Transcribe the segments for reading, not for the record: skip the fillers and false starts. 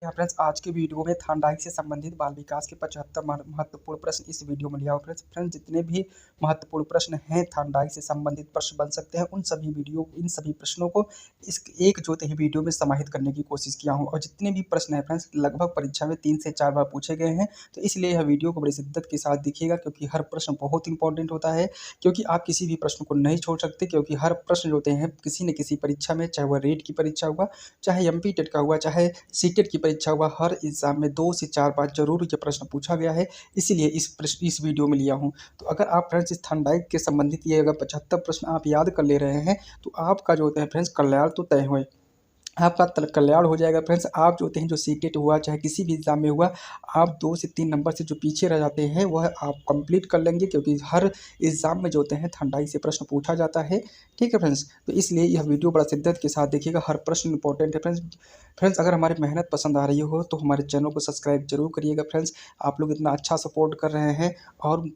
यहाँ फ्रेंड्स आज के वीडियो में थानडाइक से संबंधित बाल विकास के 75 महत्वपूर्ण प्रश्न इस वीडियो में लिया हुआ फ्रेंड्स जितने भी महत्वपूर्ण प्रश्न हैं थानडाइक से संबंधित प्रश्न बन सकते हैं इन सभी प्रश्नों को इस एक जो ही वीडियो में समाहित करने की कोशिश किया हूँ। और जितने भी प्रश्न हैं फ्रेंड्स लगभग परीक्षा में 3 से 4 बार पूछे गए हैं, तो इसलिए यह वीडियो को बड़ी शिद्दत के साथ देखिएगा क्योंकि हर प्रश्न बहुत इंपॉर्टेंट होता है। क्योंकि आप किसी भी प्रश्न को नहीं छोड़ सकते, क्योंकि हर प्रश्न जो होते हैं किसी न किसी परीक्षा में, चाहे वह रेट की परीक्षा हुआ, चाहे एमपी टेट का हुआ, चाहे सीटेट की परीक्षा हुआ, हर एग्जाम में 2 से 4 बार जरूर ये प्रश्न पूछा गया है। इसीलिए इस वीडियो में लिया हूँ। तो अगर आप फ्रेंड्स इस थानडाइक के संबंधित ये अगर 75 प्रश्न आप याद कर ले रहे हैं तो आपका जो होता है फ्रेंड्स कल्याण तो तय हुए, आपका कल्याण हो जाएगा फ्रेंड्स। आप जो होते हैं जो सीटेट हुआ चाहे किसी भी एग्जाम में हुआ, आप 2 से 3 नंबर से जो पीछे रह जाते हैं वह आप कंप्लीट कर लेंगे, क्योंकि हर एग्जाम में जो होते हैं थानडाइक से प्रश्न पूछा जाता है। ठीक है फ्रेंड्स, तो इसलिए यह वीडियो बड़ा शिद्दत के साथ देखिएगा, हर प्रश्न इंपॉर्टेंट है फ्रेंड्स। अगर हमारी मेहनत पसंद आ रही हो तो हमारे चैनल को सब्सक्राइब जरूर करिएगा फ्रेंड्स। आप लोग इतना अच्छा सपोर्ट कर रहे हैं और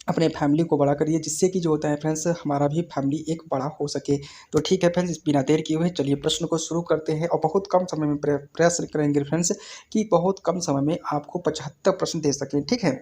अपने फैमिली को बड़ा करिए, जिससे कि जो होता है फ्रेंड्स हमारा भी फैमिली एक बड़ा हो सके। तो ठीक है फ्रेंड्स, बिना देर किए हुए चलिए प्रश्न को शुरू करते हैं और बहुत कम समय में प्रयास करेंगे फ्रेंड्स कि बहुत कम समय में आपको 75 प्रश्न दे सकें। ठीक है,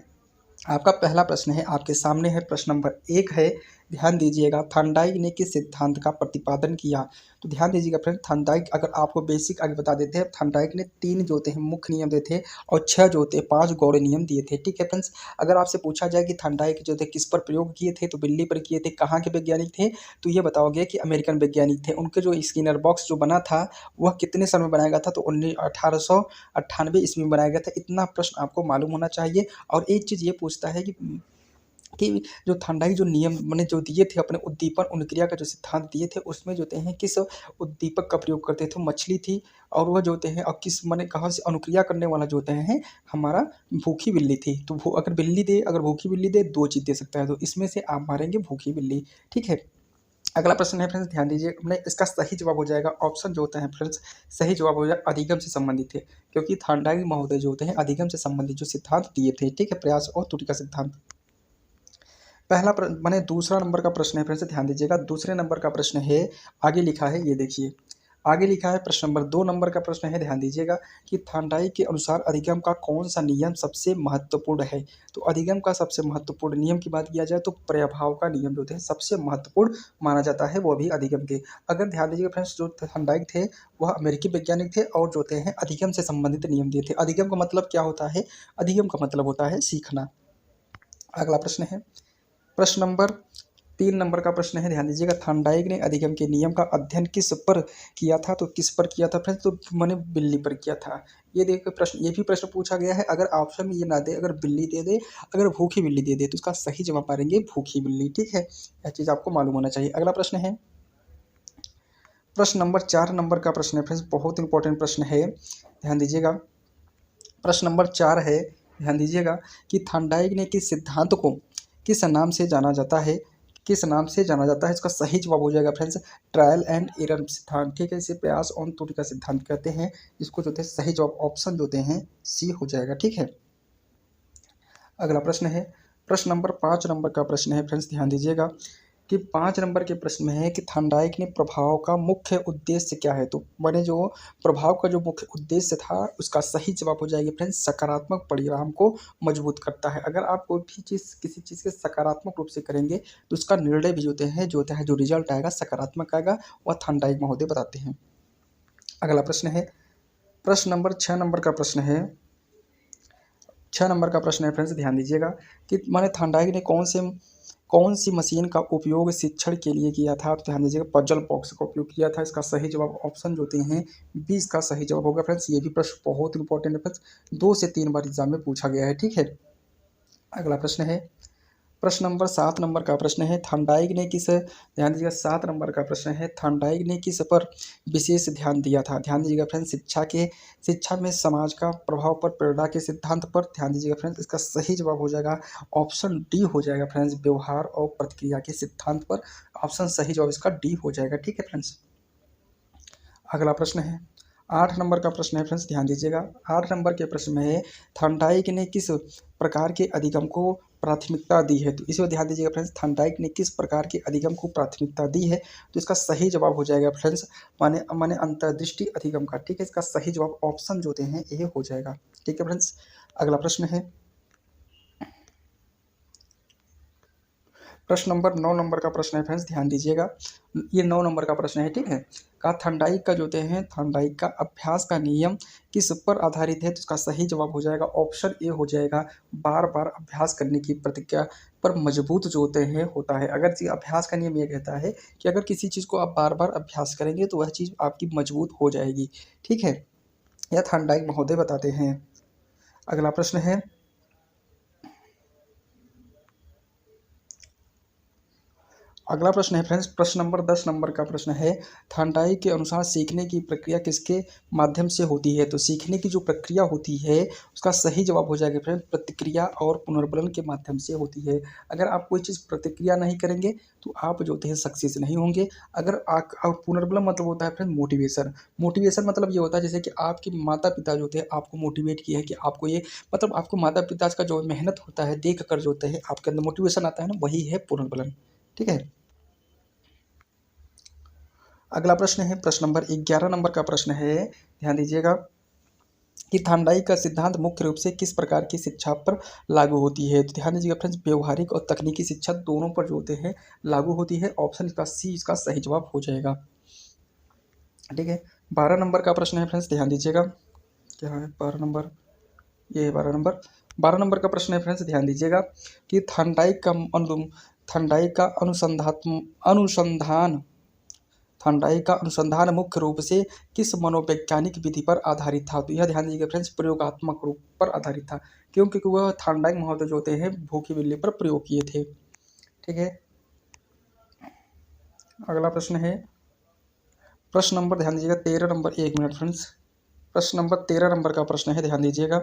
आपका पहला प्रश्न है, आपके सामने है, प्रश्न नंबर 1 है। ध्यान दीजिएगा, थानडाइक ने किस सिद्धांत का प्रतिपादन किया? तो ध्यान दीजिएगा फ्रेंड, थानडाइक अगर आपको बेसिक आगे बता देते हैं, थानडाइक ने 3 जो होते हैं मुख्य नियम दिए थे और 6 जो होते हैं 5 गौड़ नियम दिए थे। ठीक है फ्रेंड्स, अगर आपसे पूछा जाए कि थानडाइक जो थे किस पर प्रयोग किए थे, तो बिल्ली पर किए थे। कहाँ के वैज्ञानिक थे? तो ये बताओगे कि अमेरिकन वैज्ञानिक थे। उनके जो स्किनर बॉक्स जो बना था वह कितने सन में बनाया गया था? तो 1898 ईस्वी में बनाया गया था। इतना प्रश्न आपको मालूम होना चाहिए। और एक चीज़ ये पूछता है कि जो थानडाइक जो नियम मैंने जो दिए थे अपने उद्दीपन अनुक्रिया का जो सिद्धांत दिए थे, उसमें जो होते हैं किस उद्दीपक का प्रयोग करते थे? मछली थी। और वह जो होते हैं और किस मैंने कहाँ से अनुक्रिया करने वाला जो होते हैं हमारा भूखी बिल्ली थी। तो अगर भूखी बिल्ली दे 2 चीज़ दे सकता है, तो इसमें से आप मारेंगे भूखी बिल्ली। ठीक है, अगला प्रश्न है फ्रेंड्स, ध्यान दीजिए, हमने इसका सही जवाब हो जाएगा ऑप्शन जो होता है फ्रेंड्स, सही जवाब हो जाएगा अधिगम से संबंधित है, क्योंकि थानडाइक महोदय जो होते हैं अधिगम से संबंधित जो सिद्धांत दिए थे। ठीक है, प्रयास और त्रुटि का सिद्धांत। माने दूसरा नंबर का प्रश्न है फ्रेंड्स, ध्यान दीजिएगा, दूसरे नंबर का प्रश्न है, आगे लिखा है, ये देखिए आगे लिखा है, प्रश्न नंबर 2 नंबर का प्रश्न है। ध्यान दीजिएगा कि थानडाइक के अनुसार अधिगम का कौन सा नियम सबसे महत्वपूर्ण है? तो अधिगम का सबसे महत्वपूर्ण नियम की बात किया जाए तो प्रभाव का नियम जो होते हैं सबसे महत्वपूर्ण माना जाता है, वो भी अधिगम के। अगर ध्यान दीजिएगा फ्रेंड्स, जो थानडाइक थे वह अमेरिकी वैज्ञानिक थे और जो होते हैं अधिगम से संबंधित नियम दिए थे। अधिगम का मतलब क्या होता है? अधिगम का मतलब होता है सीखना। अगला प्रश्न है, प्रश्न नंबर 3 नंबर का प्रश्न है। ध्यान दीजिएगा, थानडाइक ने अधिगम के नियम का अध्ययन किस पर किया था? तो किस पर किया था फ्रेंड्स? तो मैंने बिल्ली पर किया था। ये देखिए प्रश्न, ये भी प्रश्न पूछा गया है। अगर ऑप्शन में ये ना दे, अगर बिल्ली दे दे, अगर भूखी बिल्ली दे दे, तो इसका सही जवाब मारेंगे भूखी बिल्ली। ठीक है, यह चीज़ आपको मालूम होना चाहिए। अगला प्रश्न है, प्रश्न नंबर 4 नंबर का प्रश्न है फ्रेंड्स, बहुत इंपॉर्टेंट प्रश्न है। ध्यान दीजिएगा, प्रश्न नंबर 4 है। ध्यान दीजिएगा कि थानडाइक ने किस सिद्धांत को किस नाम से जाना जाता है? किस नाम से जाना जाता है? इसका सही जवाब हो जाएगा फ्रेंड्स ट्रायल एंड एरर सिद्धांत। ठीक है, इसे प्रयास और त्रुटि का सिद्धांत कहते हैं। इसको जो होते हैं सही जवाब ऑप्शन जो होते हैं सी हो जाएगा। ठीक है, अगला प्रश्न है, प्रश्न नंबर 5 नंबर का प्रश्न है फ्रेंड्स, ध्यान दीजिएगा कि 5 नंबर के प्रश्न में है कि थानडाइक ने प्रभाव का मुख्य उद्देश्य क्या है? तो मैंने जो प्रभाव का जो मुख्य उद्देश्य था उसका सही जवाब हो जाएगा फ्रेंड्स सकारात्मक परिणाम को मजबूत करता है। अगर आप कोई भी चीज़ किसी चीज़ के सकारात्मक रूप से करेंगे तो उसका निर्णय भी होता है जो रिजल्ट आएगा सकारात्मक आएगा, वह थानडाइक महोदय बताते हैं। अगला प्रश्न है, प्रश्न नंबर 6 नंबर का प्रश्न है। 6 नंबर का प्रश्न है फ्रेंड्स, ध्यान दीजिएगा कि माने थानडाइक ने कौन सी मशीन का उपयोग शिक्षण के लिए किया था? तो ध्यान दीजिएगा पजल बॉक्स का उपयोग किया था। इसका सही जवाब ऑप्शन जो होते हैं 20 का सही जवाब होगा फ्रेंड्स। ये भी प्रश्न बहुत इंपॉर्टेंट है फ्रेंड्स, 2 से 3 बार एग्जाम में पूछा गया है। ठीक है, अगला प्रश्न है, प्रश्न नंबर 7 नंबर का प्रश्न है, थानडाइक ने किस ध्यान दीजिएगा 7 नंबर का प्रश्न है, थानडाइक ने किस पर विशेष ध्यान दिया था? ध्यान दीजिएगा फ्रेंड्स शिक्षा में समाज का प्रभाव पर प्रेरणा के सिद्धांत पर। ध्यान दीजिएगा फ्रेंड्स, इसका सही जवाब हो जाएगा ऑप्शन डी हो जाएगा फ्रेंड्स व्यवहार और प्रतिक्रिया के सिद्धांत पर। ऑप्शन सही जवाब इसका डी हो जाएगा। ठीक है फ्रेंड्स, अगला प्रश्न है, 8 नंबर का प्रश्न है फ्रेंड्स, ध्यान दीजिएगा 8 नंबर के प्रश्न में है, थानडाइक ने किस प्रकार के अधिगम को प्राथमिकता दी है? तो इसे ध्यान दीजिएगा फ्रेंड्स, थॉर्नडाइक ने किस प्रकार के अधिगम को प्राथमिकता दी है? तो इसका सही जवाब हो जाएगा फ्रेंड्स माने माने अंतर्दृष्टि अधिगम का। ठीक है, इसका सही जवाब ऑप्शन जो होते हैं ये हो जाएगा। ठीक है फ्रेंड्स, अगला प्रश्न है प्रश्न नंबर 9 नंबर का प्रश्न है फ्रेंड्स, ध्यान दीजिएगा। ये 9 नंबर का प्रश्न है। ठीक है, का थॉर्नडाइक का जो होते हैं थॉर्नडाइक का अभ्यास का नियम किस पर आधारित है? तो इसका सही जवाब हो जाएगा ऑप्शन ए हो जाएगा, बार बार अभ्यास करने की प्रतिक्रिया पर मजबूत जो होते हैं होता है। अगर अभ्यास का नियम ये कहता है कि अगर किसी चीज़ को आप बार बार अभ्यास करेंगे तो वह चीज़ आपकी मजबूत हो जाएगी। ठीक है, यह थॉर्नडाइक महोदय बताते हैं। अगला प्रश्न है अगला प्रश्न है फ्रेंड्स, प्रश्न नंबर 10 नंबर का प्रश्न है, थॉर्नडाइक के अनुसार सीखने की प्रक्रिया किसके माध्यम से होती है? तो सीखने की जो प्रक्रिया होती है उसका सही जवाब हो जाएगा फ्रेंड्स, प्रतिक्रिया और पुनर्बलन के माध्यम से होती है। अगर आप कोई चीज़ प्रतिक्रिया नहीं करेंगे तो आप जो होते हैं सक्सेस नहीं होंगे। अगर आप पुनर्बलन मतलब होता है फ्रेंड मोटिवेशन। मोटिवेशन मतलब ये होता है जैसे कि आपके माता पिता जो होते हैं आपको मोटिवेट किए हैं कि आपको ये मतलब आपको माता पिता का जो मेहनत होता है देख कर जो होता है आपके अंदर मोटिवेशन आता है ना, वही है पुनर्बलन। ठीक है, अगला प्रश्न है प्रश्न नंबर 11 नंबर का प्रश्न है, ध्यान दीजिएगा कि थॉर्नडाइक का सिद्धांत मुख्य रूप से किस प्रकार की शिक्षा पर लागू होती है? तो ध्यान दीजिएगा फ्रेंड्स, व्यवहारिक और तकनीकी शिक्षा दोनों पर जो होते हैं लागू होती है। ऑप्शन इसका सी इसका सही जवाब हो जाएगा। ठीक है, 12 नंबर का प्रश्न है फ्रेंड्स, ध्यान दीजिएगा। क्या है 12 नंबर? ये है 12 नंबर का प्रश्न है फ्रेंड्स, ध्यान दीजिएगा कि थॉर्नडाइक का अनुसंधान थॉर्नडाइक का अनुसंधान मुख्य रूप से किस मनोवैज्ञानिक विधि पर आधारित था? तो यह ध्यान दीजिएगा फ्रेंड्स, प्रयोगात्मक रूप पर आधारित था। क्यों? क्योंकि वह थॉर्नडाइक महोदय जो होते हैं भूखी बिल्ली पर प्रयोग किए थे। ठीक है, अगला प्रश्न है प्रश्न नंबर, ध्यान दीजिएगा 13 नंबर, 1 मिनट फ्रेंड्स। प्रश्न नंबर 13 नंबर का प्रश्न है, ध्यान दीजिएगा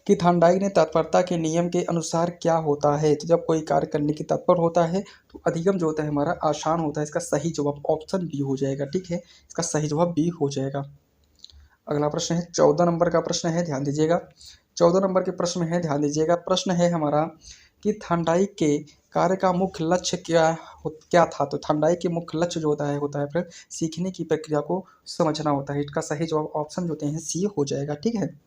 कि थॉर्नडाइक ने तत्परता के नियम के अनुसार क्या होता है? तो जब कोई कार्य करने की तत्पर होता है तो अधिगम जो होता है हमारा आसान होता है। इसका सही जवाब ऑप्शन बी हो जाएगा। ठीक है, इसका सही जवाब बी हो जाएगा। अगला प्रश्न है 14 नंबर का प्रश्न है, ध्यान दीजिएगा। 14 नंबर के प्रश्न में है, ध्यान दीजिएगा। प्रश्न है हमारा कि थॉर्नडाइक के कार्य का मुख्य लक्ष्य क्या था? तो थॉर्नडाइक के मुख्य लक्ष्य जो होता है फिर सीखने की प्रक्रिया को समझना होता है। इसका सही जवाब ऑप्शन जो होते हैं सी हो जाएगा। ठीक है,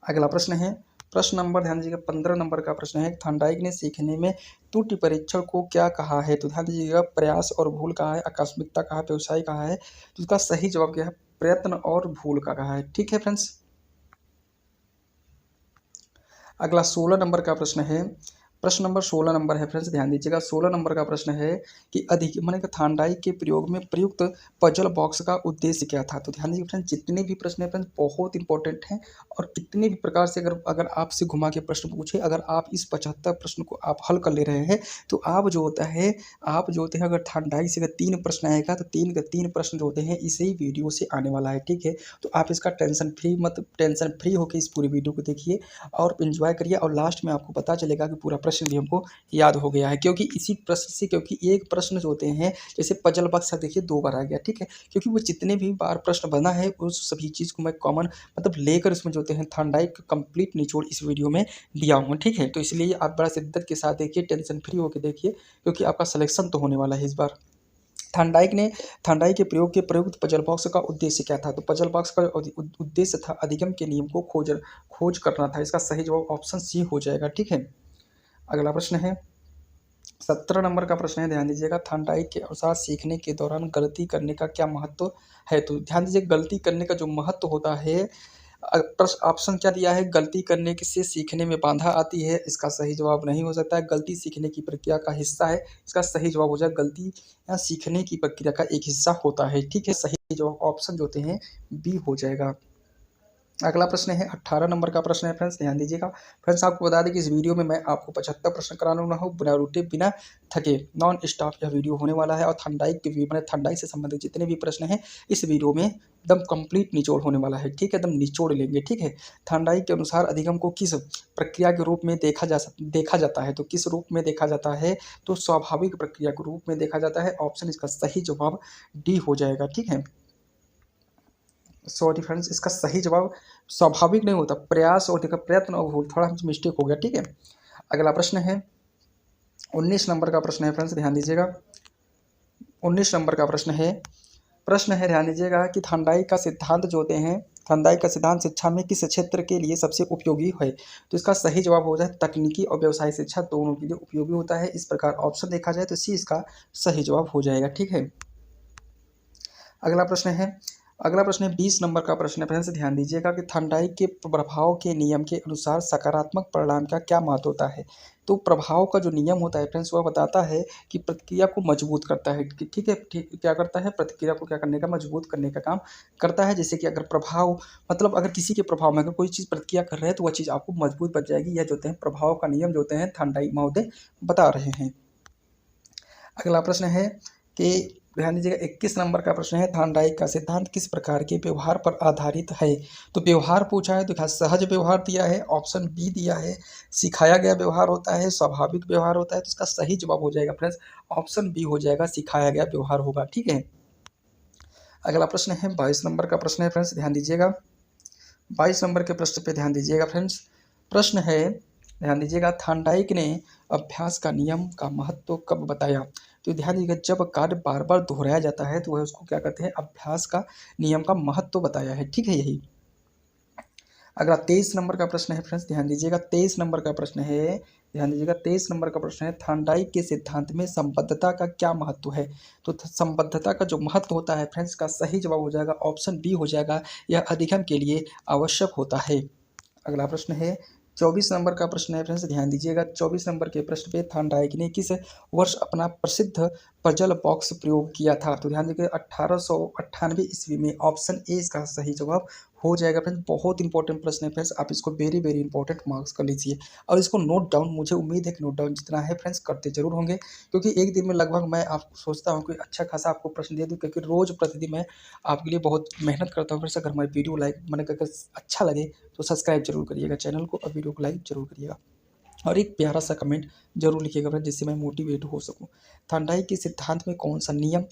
अगला प्रश्न है प्रश्न नंबर, ध्यान दीजिएगा 15 नंबर का प्रश्न है, थॉर्नडाइक ने सीखने में त्रुटि परीक्षण को क्या कहा है? तो ध्यान दीजिएगा, प्रयास और भूल कहा है, आकस्मिकता कहा है, व्यवसाय कहा है। तो इसका सही जवाब क्या है? प्रयत्न और भूल का कहा है। ठीक है फ्रेंड्स, अगला 16 नंबर का प्रश्न है, प्रश्न नंबर 16 नंबर है फ्रेंड्स, ध्यान दीजिएगा। 16 नंबर का प्रश्न है कि अधिक माने थॉर्नडाइक के प्रयोग में प्रयुक्त पजल बॉक्स का उद्देश्य क्या था? तो ध्यान दीजिए फ्रेंड्स, जितने भी प्रश्न है फ्रेंड्स बहुत इंपॉर्टेंट हैं और कितने भी प्रकार से अगर अगर आपसे घुमा के प्रश्न पूछे, अगर आप इस 75 प्रश्न को आप हल कर ले रहे हैं तो आप जो होते हैं अगर थॉर्नडाइक से अगर 3 प्रश्न आएगा तो 3 के 3 प्रश्न जो होते हैं इसी वीडियो से आने वाला है। ठीक है, तो आप इसका टेंशन फ्री होकर इस पूरी वीडियो को देखिए और इन्जॉय करिए और लास्ट में आपको पता चलेगा कि पूरा प्रश्न भी हमको याद हो गया है। क्योंकि इसी प्रश्न से, क्योंकि एक प्रश्न जो होते हैं जैसे पजल बक्सा देखिए 2 बार आ गया। ठीक है, क्योंकि वो जितने भी बार प्रश्न बना है उस सभी चीज़ को मैं कॉमन मतलब लेकर उसमें जो होते हैं थॉर्नडाइक का कंप्लीट निचोड़ इस वीडियो में दिया हूँ। ठीक है, तो इसलिए आप बड़ा शिद्दत के साथ देखिए, टेंशन फ्री होकर देखिए, क्योंकि आपका सिलेक्शन तो होने वाला है इस बार। थॉर्नडाइक के प्रयोग के प्रयुक्त पजल बॉक्स का उद्देश्य क्या था? तो पजल बॉक्स का उद्देश्य था अधिगम के नियम को खोज करना था। इसका सही जवाब ऑप्शन सी हो जाएगा। ठीक है, अगला प्रश्न है 17 नंबर का प्रश्न है, ध्यान दीजिएगा। थॉर्नडाइक के अनुसार सीखने के दौरान गलती करने का क्या महत्व है? तो ध्यान दीजिए, गलती करने का जो महत्व होता है प्रश्न ऑप्शन क्या दिया है? गलती करने से सीखने में बाधा आती है। इसका सही जवाब नहीं हो सकता है। गलती सीखने की प्रक्रिया का हिस्सा है। इसका सही जवाब हो जाएगा गलती या सीखने की प्रक्रिया का एक हिस्सा होता है। ठीक है, सही जवाब ऑप्शन जो होते हैं बी हो जाएगा। अगला प्रश्न है 18 नंबर का प्रश्न है फ्रेंड्स, ध्यान दीजिएगा। फ्रेंड्स आपको बता दें कि इस वीडियो में मैं आपको 75 प्रश्न कराने वाला हूँ बिना रुके बिना थके, नॉन स्टॉप यह वीडियो होने वाला है। और थॉर्नडाइक से संबंधित जितने भी प्रश्न हैं इस वीडियो में एकदम कंप्लीट निचोड़ होने वाला है। ठीक है, एकदम निचोड़ लेंगे। ठीक है, थॉर्नडाइक के अनुसार अधिगम को किस प्रक्रिया के रूप में देखा जाता है? तो किस रूप में देखा जाता है? तो स्वाभाविक प्रक्रिया के रूप में देखा जाता है। ऑप्शन इसका सही जवाब डी हो जाएगा। ठीक है, सॉरी फ्रेंड्स, इसका सही जवाब स्वाभाविक नहीं होता, प्रयास और देखा प्रयत्न और भूल, थोड़ा हमसे मिस्टेक हो गया, ठीक है। अगला प्रश्न है 19 नंबर का प्रश्न है फ्रेंड्स, ध्यान दीजिएगा। 19 नंबर का प्रश्न है ध्यान दीजिएगा कि थॉर्नडाइक का सिद्धांत जो होते हैं, थॉर्नडाइक का सिद्धांत शिक्षा में किस क्षेत्र के लिए सबसे उपयोगी है? तो इसका सही जवाब हो जाए तकनीकी और व्यवसायिक शिक्षा दोनों के लिए उपयोगी होता है। इस प्रकार ऑप्शन देखा जाए तो सी इसका सही जवाब हो जाएगा, ठीक है। अगला प्रश्न है 20 नंबर का प्रश्न है फ्रेंड्स, ध्यान दीजिएगा कि थॉर्नडाइक के प्रभाव के नियम के अनुसार सकारात्मक परिणाम का क्या महत्व होता है? तो प्रभाव का जो नियम होता है फ्रेंड्स, वह बताता है कि प्रतिक्रिया को मजबूत करता है, ठीक है। ठीक क्या करता है? प्रतिक्रिया को क्या करने का, मजबूत करने का काम करता है। जैसे कि अगर प्रभाव मतलब अगर किसी के प्रभाव में अगर कोई चीज़ प्रतिक्रिया कर रहे हैं तो वह चीज़ आपको मजबूत बन जाएगी। यह जो होते हैं प्रभाव का नियम जो होते हैं थॉर्नडाइक महोदय बता रहे हैं। अगला प्रश्न है कि ध्यान दीजिएगा 21 नंबर का प्रश्न है, थॉर्नडाइक का सिद्धांत किस प्रकार के व्यवहार पर आधारित है? तो व्यवहार पूछा है तो क्या सहज व्यवहार दिया है, ऑप्शन बी दिया है सिखाया गया व्यवहार होता है, स्वाभाविक व्यवहार होता है। तो इसका सही जवाब हो जाएगा फ्रेंड्स ऑप्शन बी हो जाएगा, सिखाया गया व्यवहार होगा, ठीक है। अगला प्रश्न है 22 नंबर का प्रश्न है फ्रेंड्स, ध्यान दीजिएगा। 22 नंबर के प्रश्न पे ध्यान दीजिएगा फ्रेंड्स। प्रश्न है ध्यान दीजिएगा, थॉर्नडाइक ने अभ्यास का नियम का महत्व कब बताया? तो ध्यान दीजिएगा जब कार्य बार बार दोहराया जाता है तो वह उसको क्या कहते हैं, अभ्यास का नियम का महत्व बताया है, ठीक है यही। अगला 23 नंबर का प्रश्न है फ्रेंड्स, ध्यान दीजिएगा 23 नंबर का प्रश्न है, ध्यान दीजिएगा 23 नंबर का प्रश्न है, थॉर्नडाइक के सिद्धांत में संबद्धता का क्या महत्व है? तो संबद्धता का जो महत्व होता है फ्रेंड्स का सही जवाब हो जाएगा ऑप्शन बी हो जाएगा, यह अधिगम के लिए आवश्यक होता है। अगला प्रश्न है 24 नंबर का प्रश्न है फ्रेंड्स, ध्यान दीजिएगा 24 नंबर के प्रश्न पे थॉर्नडाइक ने किस वर्ष अपना प्रसिद्ध पजल बॉक्स प्रयोग किया था? तो ध्यान दीजिएगा 1898 ईस्वी में, ऑप्शन ए इसका सही जवाब हो जाएगा फ्रेंड्स। बहुत इंपॉर्टेंट प्रश्न है फ्रेंड्स, आप इसको वेरी वेरी इंपॉर्टेंट मार्क्स कर लीजिए और इसको नोट डाउन, मुझे उम्मीद है कि नोट डाउन जितना है फ्रेंड्स करते जरूर होंगे, क्योंकि एक दिन में लगभग मैं आपको सोचता हूँ कि अच्छा खासा आपको प्रश्न दे दूँ, क्योंकि रोज़ प्रतिदिन मैं आपके लिए बहुत मेहनत करता हूँ फ्रेंड्स। अगर हमारी वीडियो लाइक मैंने अगर अच्छा लगे तो सब्सक्राइब जरूर करिएगा चैनल को और वीडियो को लाइक जरूर करिएगा और एक प्यारा सा कमेंट जरूर लिखिएगा फ्रेंड्स, जिससे मैं मोटिवेट हो सकूँ। थॉर्नडाइक के सिद्धांत में कौन सा नियम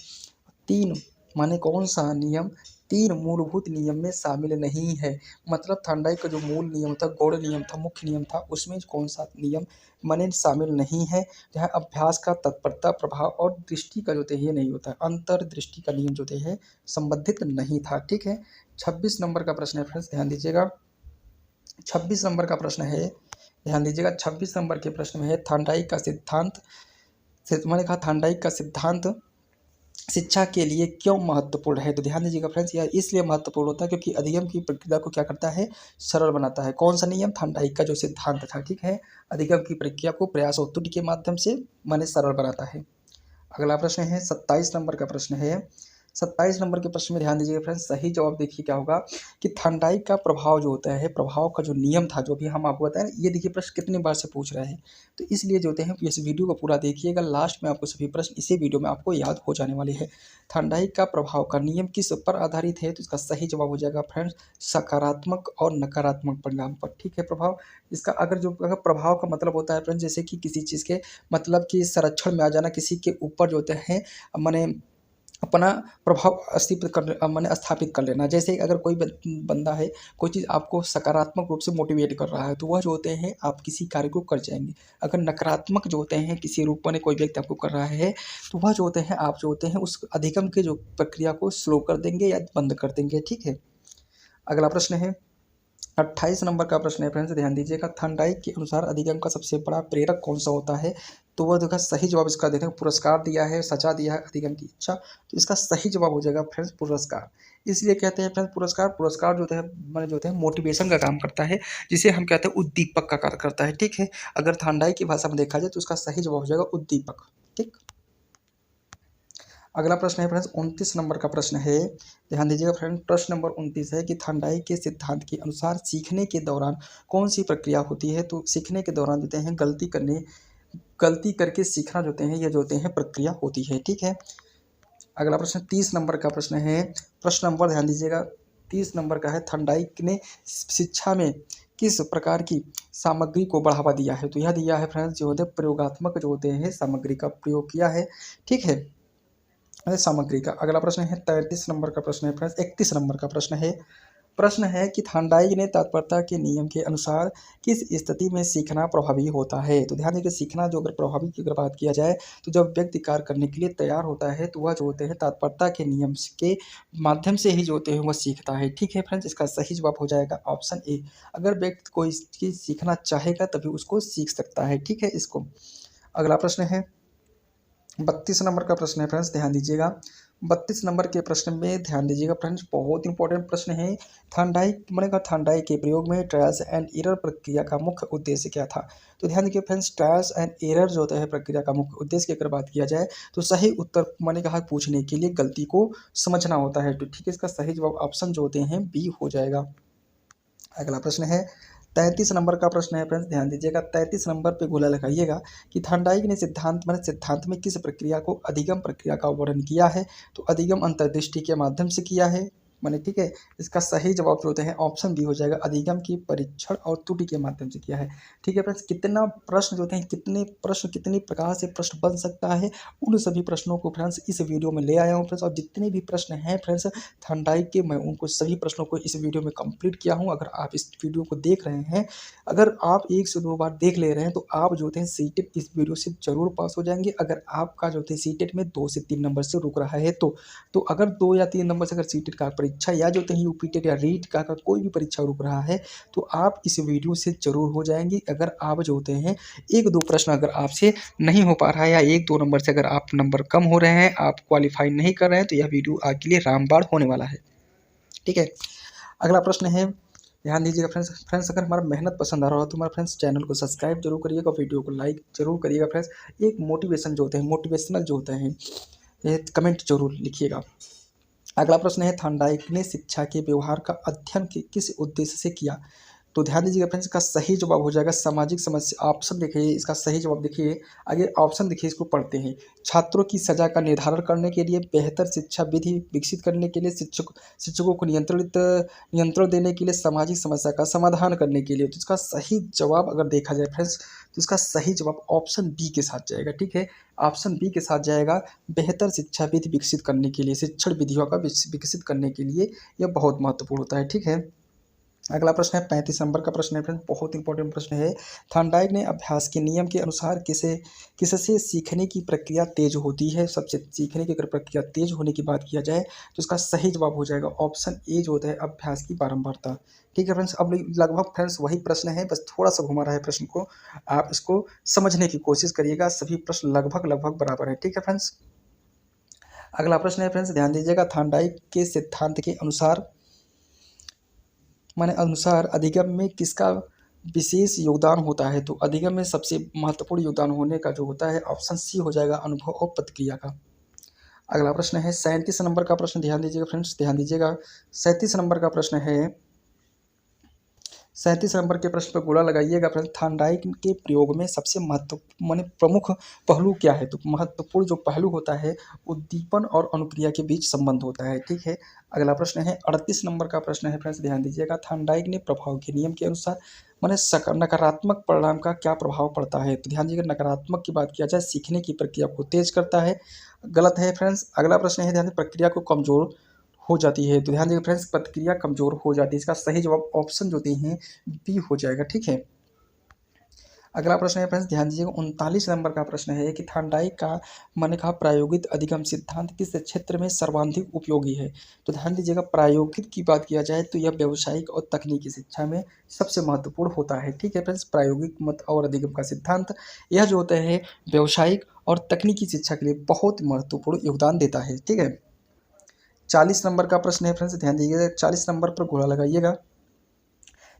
तीन माने कौन सा नियम तीन मूलभूत नियम में शामिल नहीं है? मतलब थॉर्नडाइक का जो मूल नियम था, गौड़ नियम था, मुख्य नियम था, उसमें कौन सा नियम माने शामिल नहीं है? जहाँ अभ्यास का तत्परता प्रभाव और दृष्टि का जो है ये नहीं होता है, अंतर्दृष्टि का नियम जो है संबंधित नहीं था, ठीक है। 26 नंबर का प्रश्न है फ्रेंड्स, ध्यान दीजिएगा 26 नंबर का प्रश्न है, ध्यान दीजिएगा 26 नंबर के प्रश्न में है, थॉर्नडाइक का सिद्धांत मैंने कहा थॉर्नडाइक का सिद्धांत शिक्षा के लिए क्यों महत्वपूर्ण है? तो ध्यान दीजिएगा फ्रेंड्स, यह इसलिए महत्वपूर्ण होता है क्योंकि अधिगम की प्रक्रिया को क्या करता है, सरल बनाता है। कौन सा नियम? थॉर्नडाइक का जो सिद्धांत था, ठीक है, अधिगम की प्रक्रिया को प्रयास और त्रुटि के माध्यम से माने सरल बनाता है। अगला प्रश्न है 27 नंबर का प्रश्न है, 27 नंबर के प्रश्न में ध्यान दीजिएगा फ्रेंड्स, सही जवाब देखिए क्या होगा कि थॉर्नडाइक का प्रभाव जो होता है, प्रभाव का जो नियम था जो भी हम आपको बताएं, ये देखिए प्रश्न कितनी बार से पूछ रहे हैं, तो इसलिए जो होते हैं इस वीडियो को पूरा देखिएगा, लास्ट में आपको सभी प्रश्न इसी वीडियो में आपको याद हो जाने वाले हैं। थॉर्नडाइक का प्रभाव का नियम किस पर आधारित है? तो इसका सही जवाब हो जाएगा फ्रेंड्स सकारात्मक और नकारात्मक परिणाम पर, ठीक है। प्रभाव इसका अगर प्रभाव का मतलब होता है फ्रेंड्स जैसे कि किसी चीज़ के मतलब कि संरक्षण में आ जाना, किसी के ऊपर जो होते हैं माने अपना प्रभाव स्थापित कर लेना। जैसे अगर कोई बंदा है, कोई चीज़ आपको सकारात्मक रूप से मोटिवेट कर रहा है तो वह जो होते हैं आप किसी कार्य को कर जाएंगे। अगर नकारात्मक जो होते हैं किसी रूप में कोई व्यक्ति आपको कर रहा है तो वह जो होते हैं आप जो होते हैं उस अधिगम के जो प्रक्रिया को स्लो कर देंगे या बंद कर देंगे, ठीक है। अगला प्रश्न है 28 नंबर का प्रश्न है फ्रेंड्स, ध्यान दीजिएगा थॉर्नडाइक के अनुसार अधिगम का सबसे बड़ा प्रेरक कौन सा होता है? तो वह देखा सही जवाब इसका देते हैं, पुरस्कार दिया है, सजा दिया है, अधिगम की इच्छा, तो इसका सही जवाब हो जाएगा फ्रेंड्स पुरस्कार। इसलिए कहते हैं फ्रेंड्स पुरस्कार जो है मैंने जो है मोटिवेशन का काम करता है, जिसे हम कहते हैं उद्दीपक का कार्य करता है, ठीक है। अगर थॉर्नडाइक की भाषा में देखा जाए तो उसका सही जवाब हो जाएगा उद्दीपक, ठीक। अगला प्रश्न है फ्रेंड्स 29 नंबर का प्रश्न है, ध्यान दीजिएगा फ्रेंड, प्रश्न नंबर 29 है कि थॉर्नडाइक के सिद्धांत के अनुसार सीखने के दौरान कौन सी प्रक्रिया होती है? तो सीखने के दौरान देते हैं गलती करके सीखना जो होते हैं ये जो होते हैं प्रक्रिया होती है, ठीक है। अगला प्रश्न 30 नंबर का प्रश्न है, प्रश्न नंबर ध्यान दीजिएगा 30 नंबर का है, थॉर्नडाइक ने शिक्षा में किस प्रकार की सामग्री को बढ़ावा दिया है? तो यह दिया है फ्रेंड्स जो होते हैं प्रयोगात्मक जो होते हैं सामग्री का प्रयोग किया है, ठीक है। सामग्री का। अगला प्रश्न है 33 नंबर का प्रश्न है फ्रेंड्स, 31 नंबर का प्रश्न है कि थार्नडाइक ने तत्परता के नियम के अनुसार किस स्थिति में सीखना प्रभावी होता है। तो ध्यान दीजिए, सीखना जो अगर प्रभावी की अगर बात किया जाए तो जब व्यक्ति कार्य करने के लिए तैयार होता है तो वह जो होते हैं तत्परता के नियम के माध्यम से ही जो होते हैं वह सीखता है। ठीक है फ्रेंड्स, इसका सही जवाब हो जाएगा ऑप्शन ए। अगर व्यक्ति कोई चीज़ सीखना चाहेगा तभी उसको सीख सकता है। ठीक है, इसको। अगला प्रश्न है 32 नंबर का प्रश्न है फ्रेंड्स, ध्यान दीजिएगा। 32 नंबर के प्रश्न में ध्यान दीजिएगा फ्रेंड्स, बहुत इंपॉर्टेंट प्रश्न है। थार्नडाइक के प्रयोग में ट्रायल्स एंड एरर प्रक्रिया का मुख्य उद्देश्य क्या था। तो ध्यान दीजिए फ्रेंड्स, ट्रायल्स एंड एरर जो होता है प्रक्रिया का मुख्य उद्देश्य की अगर बात किया जाए तो सही उत्तर मैंने कहा पूछने के लिए गलती को समझना होता है। तो ठीक है, इसका सही जवाब ऑप्शन जो होते हैं बी हो जाएगा। अगला प्रश्न है 33 नंबर का प्रश्न है फ्रेंड्स, ध्यान दीजिएगा। 33 नंबर पे गोला लगाइएगा कि थार्नडाइक ने सिद्धांत में किस प्रक्रिया को अधिगम प्रक्रिया का वर्णन किया है। तो अधिगम अंतर्दृष्टि के माध्यम से किया है मैंने। ठीक है, इसका सही जवाब जो होते हैं ऑप्शन बी हो जाएगा, अधिगम की परीक्षण और त्रुटि के माध्यम से किया है। ठीक है फ्रेंड्स, कितना प्रश्न जो होते हैं, कितने प्रश्न कितनी प्रकार से प्रश्न बन सकता है, उन सभी प्रश्नों को फ्रेंड्स इस वीडियो में ले आया हूँ फ्रेंड्स। और जितने भी प्रश्न हैं फ्रेंड्स थार्नडाइक के, मैं उनको सभी प्रश्नों को इस वीडियो में कंप्लीट किया हूँ। अगर आप इस वीडियो को देख रहे हैं, अगर आप 1 से 2 बार देख ले रहे हैं तो आप जो होते हैं सीटेट इस वीडियो से ज़रूर पास हो जाएंगे। अगर आपका जो होते हैं सीटेट में 2 से 3 नंबर से रुक रहा है तो अगर 2 या 3 नंबर से अगर सीटेट का परीक्षा या जो होते हैं यूपी टेट या रीट का अगर कोई भी परीक्षा रुक रहा है तो आप इस वीडियो से ज़रूर हो जाएंगे। अगर आप जो होते हैं 1-2 प्रश्न अगर आपसे नहीं हो पा रहा है या 1-2 नंबर से अगर आप नंबर कम हो रहे हैं, आप क्वालिफाई नहीं कर रहे हैं, तो यह वीडियो आपके लिए रामबाण होने वाला है। ठीक है, अगला प्रश्न है, ध्यान दीजिएगा फ्रेंड्स अगर हमारा मेहनत पसंद आ रहा हो तो हमारे फ्रेंड्स चैनल को सब्सक्राइब जरूर करिएगा, वीडियो को लाइक जरूर करिएगा फ्रेंड्स। एक मोटिवेशन जो होते हैं, मोटिवेशनल जो होते हैं, ये कमेंट जरूर लिखिएगा। अगला प्रश्न है, थार्नडाइक ने शिक्षा के व्यवहार का अध्ययन किस उद्देश्य से किया। तो ध्यान दीजिएगा फ्रेंड्स, इसका सही जवाब हो जाएगा सामाजिक समस्या। ऑप्शन देखिए, इसका सही जवाब देखिए, आगे ऑप्शन देखिए, इसको पढ़ते हैं। छात्रों की सजा का निर्धारण करने के लिए, बेहतर शिक्षा विधि विकसित करने के लिए, शिक्षकों को नियंत्रण देने के लिए, सामाजिक समस्या का समाधान करने के लिए। तो इसका सही जवाब अगर देखा जाए फ्रेंड्स तो इसका सही जवाब ऑप्शन बी के साथ जाएगा। ठीक है, ऑप्शन बी के साथ जाएगा, बेहतर शिक्षा विधि विकसित करने के लिए, शिक्षण विधियों का विकसित करने के लिए यह बहुत महत्वपूर्ण होता है। ठीक है, अगला प्रश्न है 35 नंबर का प्रश्न है फ्रेंड्स, बहुत इंपॉर्टेंट प्रश्न है। थार्नडाइक ने अभ्यास के नियम के अनुसार किससे सीखने की प्रक्रिया तेज होती है। सबसे सीखने की अगर प्रक्रिया तेज होने की बात किया जाए तो इसका सही जवाब हो जाएगा ऑप्शन ए जो होता है, अभ्यास की बारंबारता। ठीक है फ्रेंड्स, अब लगभग फ्रेंड्स वही प्रश्न है, बस थोड़ा सा घुमा रहा है प्रश्न को, आप इसको समझने की कोशिश करिएगा। सभी प्रश्न लगभग बराबर है। ठीक है फ्रेंड्स, अगला प्रश्न है फ्रेंड्स, ध्यान दीजिएगा। थार्नडाइक के सिद्धांत के अनुसार अधिगम में किसका विशेष योगदान होता है। तो अधिगम में सबसे महत्वपूर्ण योगदान होने का जो होता है ऑप्शन सी हो जाएगा, अनुभव और प्रतिक्रिया का। अगला प्रश्न है 37 नंबर का प्रश्न, ध्यान दीजिएगा फ्रेंड्स, ध्यान दीजिएगा। 37 नंबर का प्रश्न है, 37 नंबर के प्रश्न पर गोला लगाइएगा फ्रेंड्स। थार्नडाइक के प्रयोग में सबसे प्रमुख पहलू क्या है। तो महत्वपूर्ण जो पहलू होता है उद्दीपन और अनुक्रिया के बीच संबंध होता है। ठीक है, अगला प्रश्न है 38 नंबर का प्रश्न है फ्रेंड्स, ध्यान दीजिएगा। थार्नडाइक ने प्रभाव के नियम के अनुसार नकारात्मक परिणाम का क्या प्रभाव पड़ता है। तो ध्यान दीजिएगा, नकारात्मक की बात किया जाए सीखने की प्रक्रिया को तेज करता है, गलत है फ्रेंड्स। अगला प्रश्न है, ध्यान प्रक्रिया को कमजोर हो जाती है। तो ध्यान दीजिए फ्रेंड्स, प्रतिक्रिया कमजोर हो जाती है, इसका सही जवाब ऑप्शन जो होते हैं बी हो जाएगा। ठीक है, अगला प्रश्न है फ्रेंड्स, ध्यान दीजिएगा। 39 नंबर का प्रश्न है कि थार्नडाइक का मैंने कहा प्रायोगिक अधिगम सिद्धांत किस क्षेत्र में सर्वाधिक उपयोगी है। तो ध्यान दीजिएगा, प्रायोगिक की बात किया जाए तो यह व्यावसायिक और तकनीकी शिक्षा में सबसे महत्वपूर्ण होता है। ठीक है फ्रेंड्स, प्रायोगिक मत और अधिगम का सिद्धांत यह जो होता है व्यावसायिक और तकनीकी शिक्षा के लिए बहुत महत्वपूर्ण योगदान देता है। ठीक है, 40 नंबर का प्रश्न है फ्रेंड्स, ध्यान दीजिएगा। 40 नंबर पर गोला लगाइएगा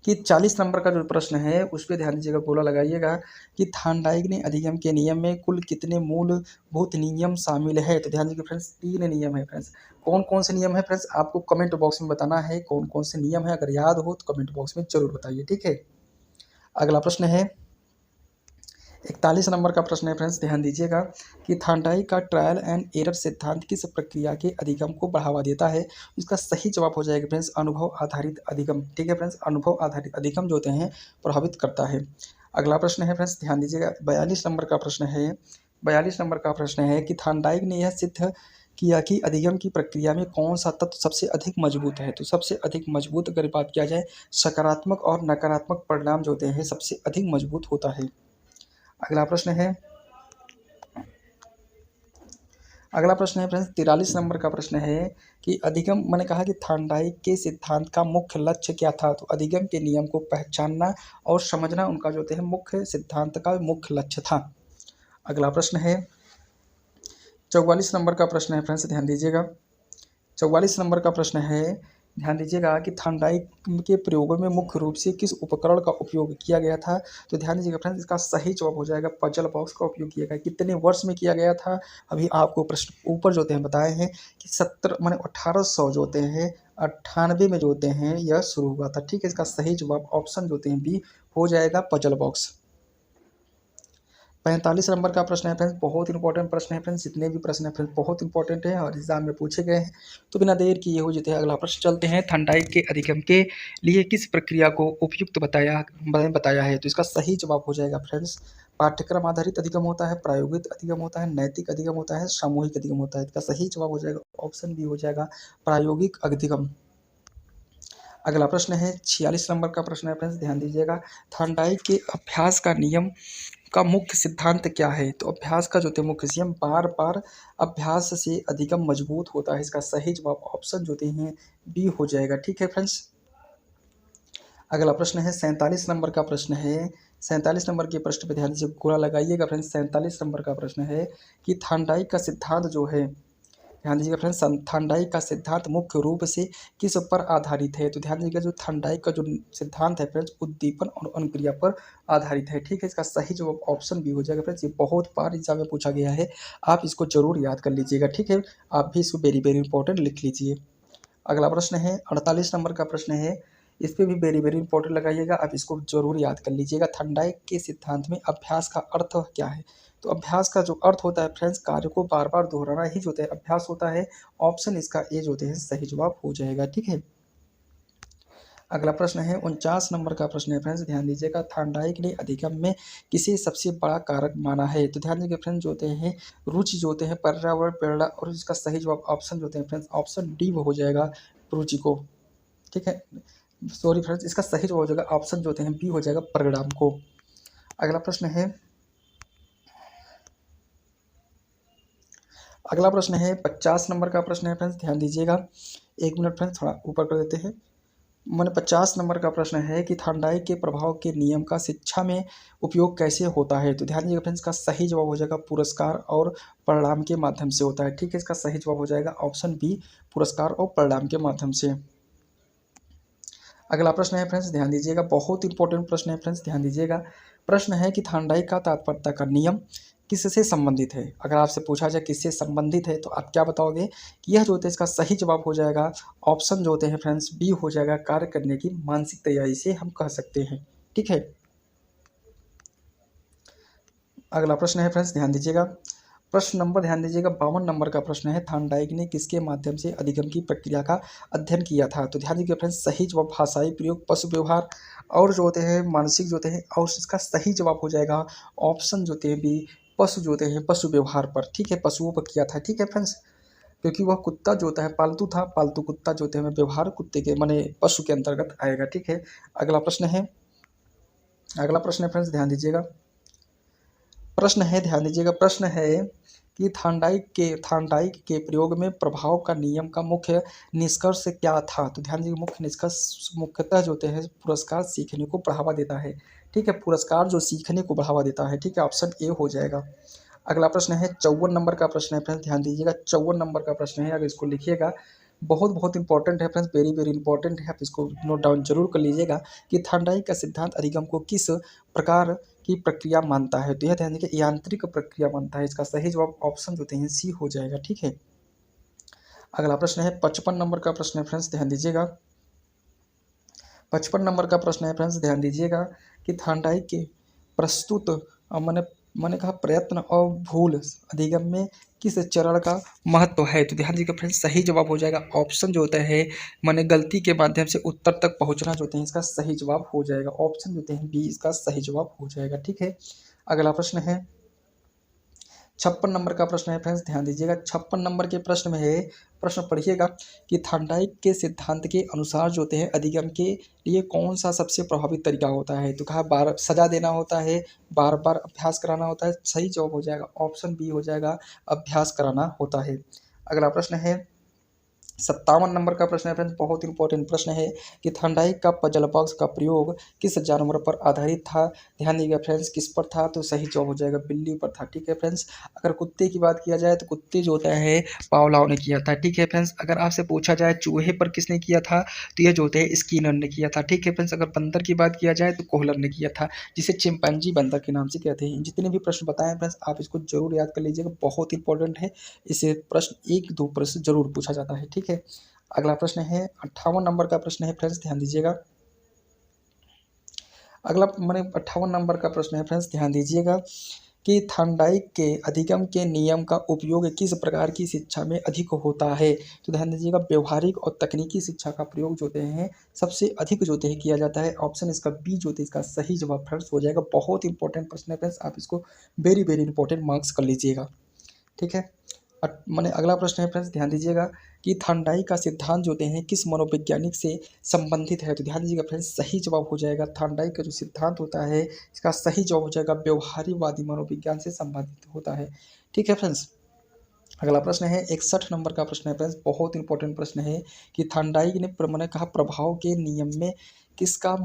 कि 40 नंबर का जो प्रश्न है उस पर ध्यान दीजिएगा, गोला लगाइएगा कि थार्नडाइक ने अधिगम के नियम में कुल कितने मूलभूत नियम शामिल है। तो ध्यान दीजिए फ्रेंड्स, 3 नियम है फ्रेंड्स। कौन कौन से नियम है फ्रेंड्स, आपको कमेंट बॉक्स में बताना है कौन कौन से नियम है। अगर याद हो तो कमेंट बॉक्स में जरूर बताइए। ठीक है, अगला प्रश्न है 41 नंबर का प्रश्न है फ्रेंड्स, ध्यान दीजिएगा कि थार्नडाइक का ट्रायल एंड एरर सिद्धांत किस प्रक्रिया के अधिगम को बढ़ावा देता है। इसका सही जवाब हो जाएगा फ्रेंड्स, अनुभव आधारित अधिगम। ठीक है फ्रेंड्स, अनुभव आधारित अधिगम जो होते हैं प्रभावित करता है। अगला प्रश्न है फ्रेंड्स, ध्यान दीजिएगा। 42 नंबर का प्रश्न है कि थार्नडाइक ने यह सिद्ध किया कि अधिगम की प्रक्रिया में कौन सा तत्व सबसे अधिक मजबूत है। तो सबसे अधिक मजबूत अगर बात किया जाए, सकारात्मक और नकारात्मक परिणाम जो होते हैं सबसे अधिक मजबूत होता है। अगला प्रश्न है फ्रेंड्स 43 नंबर का प्रश्न है कि अधिगम, मैंने कहा कि थार्नडाइक के सिद्धांत का मुख्य लक्ष्य क्या था। तो अधिगम के नियम को पहचानना और समझना उनका जो होते हैं मुख्य सिद्धांत का मुख्य लक्ष्य था। अगला प्रश्न है 44 नंबर का प्रश्न है फ्रेंड्स, ध्यान दीजिएगा। 44 नंबर का प्रश्न है, ध्यान दीजिएगा कि थार्नडाइक के प्रयोगों में मुख्य रूप से किस उपकरण का उपयोग किया गया था। तो ध्यान दीजिएगा फ्रेंड्स, इसका सही जवाब हो जाएगा पजल बॉक्स का उपयोग किया गया। कितने वर्ष में किया गया था, अभी आपको प्रश्न ऊपर जो होते हैं बताए हैं कि 70 माने 1800 जो होते हैं 98 में जो होते हैं यह शुरू हुआ था। ठीक है, इसका सही जवाब ऑप्शन जो होते हैं बी हो जाएगा पजल बॉक्स। 45 नंबर का प्रश्न है फ्रेंड्स, बहुत इंपॉर्टेंट प्रश्न है फ्रेंड्स, जितने भी प्रश्न है फ्रेंड्स बहुत इंपॉर्टेंट है और एग्जाम में पूछे गए हैं। तो बिना देर किए हुए जो है अगला प्रश्न चलते हैं। थार्नडाइक के अधिगम के लिए किस प्रक्रिया को उपयुक्त बताया है। तो इसका सही जवाब हो जाएगा फ्रेंड्स, पाठ्यक्रम आधारित अधिगम होता है, प्रायोगिक अधिगम होता है, नैतिक अधिगम होता है, सामूहिक अधिगम होता है। इसका सही जवाब हो जाएगा ऑप्शन बी हो जाएगा प्रायोगिक अधिगम। अगला प्रश्न है 46 नंबर का प्रश्न है फ्रेंड्स, ध्यान दीजिएगा। थार्नडाइक के अभ्यास का नियम का मुख्य सिद्धांत क्या है। तो अभ्यास का जो होते हैं मुख्य नियम, बार बार अभ्यास से अधिगम मजबूत होता है। इसका सही जवाब ऑप्शन जो होते हैं बी हो जाएगा। ठीक है फ्रेंड्स। अगला प्रश्न है 47 नंबर का प्रश्न है। 47 नंबर के प्रश्न पर ध्यान दीजिए, गोला लगाइएगा फ्रेंड्स। 47 नंबर का प्रश्न है कि थार्नडाइक का सिद्धांत जो है, ध्यान दीजिएगा फ्रेंड्स, थार्नडाइक का सिद्धांत मुख्य रूप से किस पर आधारित है। तो ध्यान दीजिएगा जो थार्नडाइक का जो सिद्धांत है फ्रेंड्स, उद्दीपन और अनुक्रिया पर आधारित है। ठीक है, इसका सही जवाब ऑप्शन बी हो जाएगा फ्रेंड्स। ये बहुत बार एग्जाम में पूछा गया है, आप इसको जरूर याद कर लीजिएगा। ठीक है, आप भी इसको वेरी वेरी इंपॉर्टेंट लिख लीजिए। अगला प्रश्न है 48 नंबर का प्रश्न है, इस पर भी वेरी वेरी इंपॉर्टेंट लगाइएगा, आप इसको जरूर याद कर लीजिएगा। थार्नडाइक के सिद्धांत में अभ्यास का अर्थ क्या है। तो अभ्यास का जो अर्थ होता है फ्रेंड्स, कार्य को बार बार दोहराना ही जो होता है अभ्यास होता है। ऑप्शन इसका ए जो होते हैं सही जवाब हो जाएगा। ठीक है। अगला प्रश्न है 49 नंबर का प्रश्न है फ्रेंड्स, ध्यान दीजिएगा। थार्नडाइक ने अधिगम में किसे सबसे बड़ा कारक माना है। तो ध्यान दीजिएगा फ्रेंड्स, जो होते हैं रुचि जो होते हैं पर्यावरण प्रेरणा, और इसका सही जवाब ऑप्शन जो होते हैं फ्रेंड्स ऑप्शन डी हो जाएगा रुचि को। ठीक है, सॉरी फ्रेंड्स, इसका सही जवाब हो जाएगा ऑप्शन जो होते हैं बी हो जाएगा परिणाम को। अगला प्रश्न है 50 नंबर का प्रश्न है फ्रेंड्स, ध्यान दीजिएगा। एक मिनट फ्रेंड्स, थोड़ा ऊपर कर देते हैं। मैंने 50 नंबर का प्रश्न है कि थार्नडाइक के प्रभाव के नियम का शिक्षा में उपयोग कैसे होता है। तो ध्यान दीजिएगा फ्रेंड्स, का सही जवाब हो जाएगा पुरस्कार और परिणाम के माध्यम से होता है। ठीक है, इसका सही जवाब हो जाएगा ऑप्शन बी पुरस्कार और परिणाम के माध्यम से। अगला प्रश्न है फ्रेंड्स, ध्यान दीजिएगा, बहुत इंपॉर्टेंट प्रश्न है फ्रेंड्स, ध्यान दीजिएगा। प्रश्न है कि थार्नडाइक का तात्पर्यता का नियम किससे संबंधित है। अगर आपसे पूछा जाए किससे संबंधित है तो आप क्या बताओगे कि यह जो होता है इसका सही जवाब हो जाएगा ऑप्शन जो होते हैं फ्रेंड्स बी हो जाएगा कार्य करने की मानसिक तैयारी से हम कह सकते हैं। ठीक है। अगला प्रश्न है फ्रेंड्स, ध्यान दीजिएगा। प्रश्न नंबर ध्यान दीजिएगा 52 नंबर का प्रश्न है, थार्नडाइक ने किसके माध्यम से अधिगम की प्रक्रिया का अध्ययन किया था। तो ध्यान दीजिएगा फ्रेंड्स, सही जवाब भाषाई प्रयोग, पशु व्यवहार और जो होते हैं मानसिक जो होते हैं, और इसका सही जवाब हो जाएगा ऑप्शन जो होते हैं बी पशु जो होते हैं पशु व्यवहार पर। ठीक है, पशुओं पर किया था। ठीक है फ्रेंड्स, क्योंकि वह कुत्ता जो होता है पालतू था, पालतू कुत्ता जो होते हैं व्यवहार कुत्ते के माने पशु के अंतर्गत आएगा। ठीक है। अगला प्रश्न है फ्रेंड्स, ध्यान दीजिएगा। प्रश्न है कि थार्नडाइक के प्रयोग में प्रभाव का नियम का मुख्य निष्कर्ष क्या था। तो ध्यान दीजिए, मुख्य निष्कर्ष मुख्यतः जो होते हैं पुरस्कार सीखने को बढ़ावा देता है। ठीक है, पुरस्कार जो सीखने को बढ़ावा देता है। ठीक है, ऑप्शन ए हो जाएगा। अगला प्रश्न है 54 नंबर का प्रश्न है फ्रेंड्स, ध्यान दीजिएगा। 54 नंबर का प्रश्न है, अगर इसको लिखिएगा बहुत बहुत इंपॉर्टेंट है फ्रेंड्स, वेरी वेरी इंपॉर्टेंट है, आप इसको नोट डाउन जरूर कर लीजिएगा कि थार्नडाइक का सिद्धांत अधिगम को किस प्रकार की प्रक्रिया मानता है। तो यह ध्यान दीजिए यांत्रिक प्रक्रिया मानता है। इसका सही जवाब ऑप्शन जो होते हैं सी हो जाएगा। ठीक है। अगला प्रश्न है 55 नंबर का प्रश्न है फ्रेंड्स, ध्यान दीजिएगा। 55 नंबर का प्रश्न है फ्रेंड्स, ध्यान दीजिएगा कि थार्नडाइक के प्रस्तुत मैंने कहा प्रयत्न और भूल अधिगम में किस चरण का महत्व है। तो ध्यान दीजिएगा फ्रेंड्स, सही जवाब हो जाएगा ऑप्शन जो होता है मैंने गलती के माध्यम से उत्तर तक पहुंचना जो होते हैं इसका सही जवाब हो जाएगा। ऑप्शन जो होते हैं बी इसका सही जवाब हो जाएगा। ठीक है। अगला प्रश्न है 56 नंबर का प्रश्न है फ्रेंड्स, ध्यान दीजिएगा। 56 नंबर के प्रश्न में है, प्रश्न पढ़िएगा कि थार्नडाइक के सिद्धांत के अनुसार जो होते हैं अधिगम के लिए कौन सा सबसे प्रभावी तरीका होता है। तो कहा बार सजा देना होता है, बार बार अभ्यास कराना होता है। सही जवाब हो जाएगा ऑप्शन बी हो जाएगा, अभ्यास कराना होता है। अगला प्रश्न है 57 नंबर का प्रश्न है फ्रेंड्स, बहुत इंपॉर्टेंट प्रश्न है कि थार्नडाइक का पजल बॉक्स का प्रयोग किस जानवर पर आधारित था। ध्यान दीजिएगा फ्रेंड्स, किस पर था, तो सही जवाब हो जाएगा बिल्ली पर था। ठीक है फ्रेंड्स। अगर कुत्ते की बात किया जाए तो कुत्ते जो होता है पावलाव ने किया था। ठीक है फ्रेंड्स। अगर आपसे पूछा जाए चूहे पर किसने किया था, तो यह जो होते हैं स्किनर ने किया था। ठीक है फ्रेंड्स। अगर बंदर की बात किया जाए तो कोहलर ने किया था, जिसे चिंपैंजी बंदर के नाम से कहते हैं। जितने भी प्रश्न बताए फ्रेंड्स आप इसको जरूर याद कर लीजिएगा, बहुत इंपॉर्टेंट है। इसे प्रश्न 1-2 प्रश्न जरूर पूछा जाता है। ठीक है। अगला प्रश्न है 58 नंबर का प्रश्न है फ्रेंड्स, ध्यान दीजिएगा। अगला मैंने 58 नंबर का प्रश्न है फ्रेंड्स, ध्यान दीजिएगा कि थार्नडाइक के अधिगम के नियम का उपयोग किस प्रकार की शिक्षा में अधिक होता है। तो ध्यान दीजिएगा व्यवहारिक और तकनीकी शिक्षा का प्रयोग जो होते हैं सबसे अधिक जो होते हैं किया जाता है। ऑप्शन इसका बी जो होते हैं इसका सही जवाब फ्रेंड्स हो जाएगा। बहुत इंपॉर्टेंट प्रश्न है फ्रेंड्स, आप इसको वेरी वेरी इंपॉर्टेंट मार्क्स कर लीजिएगा। ठीक है। मैंने अगला प्रश्न है फ्रेंड्स, ध्यान दीजिएगा कि थार्नडाइक का सिद्धांत जो होते हैं किस मनोवैज्ञानिक से संबंधित है। तो ध्यान दीजिएगा फ्रेंड्स, सही जवाब हो जाएगा थार्नडाइक का जो सिद्धांत होता है इसका सही जवाब हो जाएगा व्यवहारिकवादी मनोविज्ञान से संबंधित होता है। ठीक है फ्रेंड्स। अगला प्रश्न है 61 नंबर का प्रश्न है फ्रेंड्स, बहुत इंपॉर्टेंट प्रश्न है कि थार्नडाइक ने मैंने कहा प्रभाव के नियम में किसका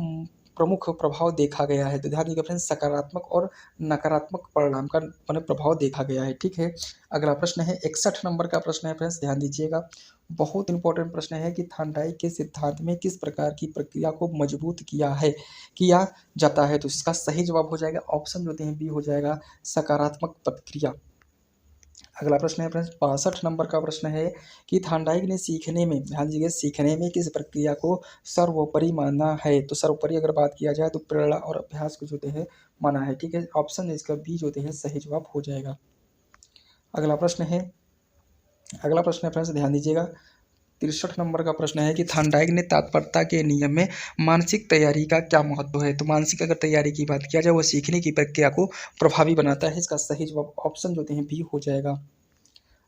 प्रमुख प्रभाव देखा गया है। तो ध्यान दीजिएगा फ्रेंड्स, सकारात्मक और नकारात्मक परिणाम का मैंने प्रभाव देखा गया है। ठीक है। अगला प्रश्न है 61 नंबर का प्रश्न है फ्रेंड्स, ध्यान दीजिएगा। बहुत इंपॉर्टेंट प्रश्न है कि थार्नडाइक के सिद्धांत में किस प्रकार की प्रक्रिया को मजबूत किया जाता है। तो इसका सही जवाब हो जाएगा ऑप्शन जो होते हैं बी हो जाएगा, सकारात्मक प्रक्रिया। अगला प्रश्न है फ्रेंड्स 62 नंबर का प्रश्न है कि थार्नडाइक ने सीखने में, ध्यान दीजिए, सीखने में किस प्रक्रिया को सर्वोपरि माना है। तो सर्वोपरि अगर बात किया जाए तो प्रेरणा और अभ्यास को जो होते हैं माना है। ठीक है। ऑप्शन इसका बी जो होते हैं सही जवाब हो जाएगा। अगला प्रश्न है फ्रेंड्स, ध्यान दीजिएगा। 63 नंबर का प्रश्न है कि थार्नडाइक ने तत्परता के नियम में मानसिक तैयारी का क्या महत्व है। तो मानसिक अगर तैयारी की बात किया जाए वो सीखने की प्रक्रिया को प्रभावी बनाता है। इसका सही जवाब ऑप्शन जो होते हैं बी हो जाएगा।